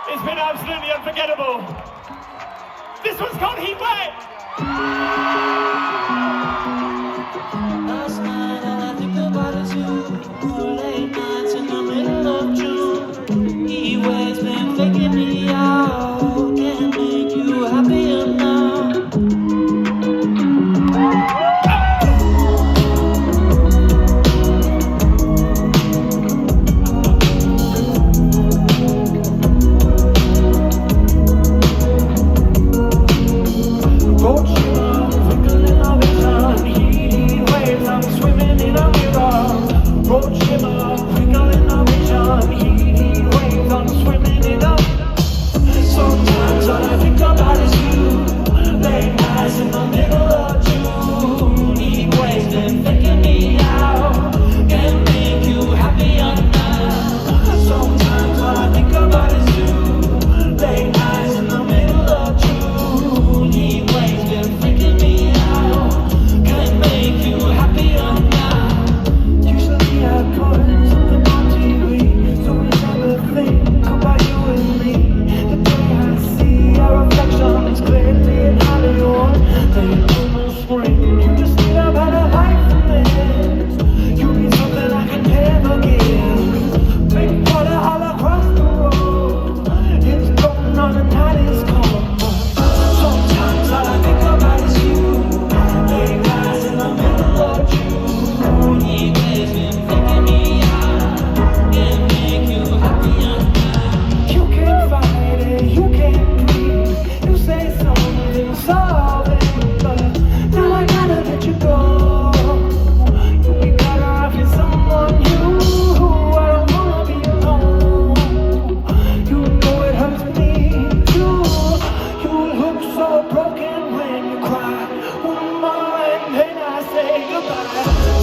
It's been absolutely unforgettable. This one's called Heat Wave. Last night all I think about is you. Late nights in the middle of June. Heat waves been faking me out. Can't make you happier now.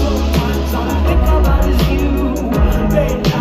Sometimes all I think about is you, baby.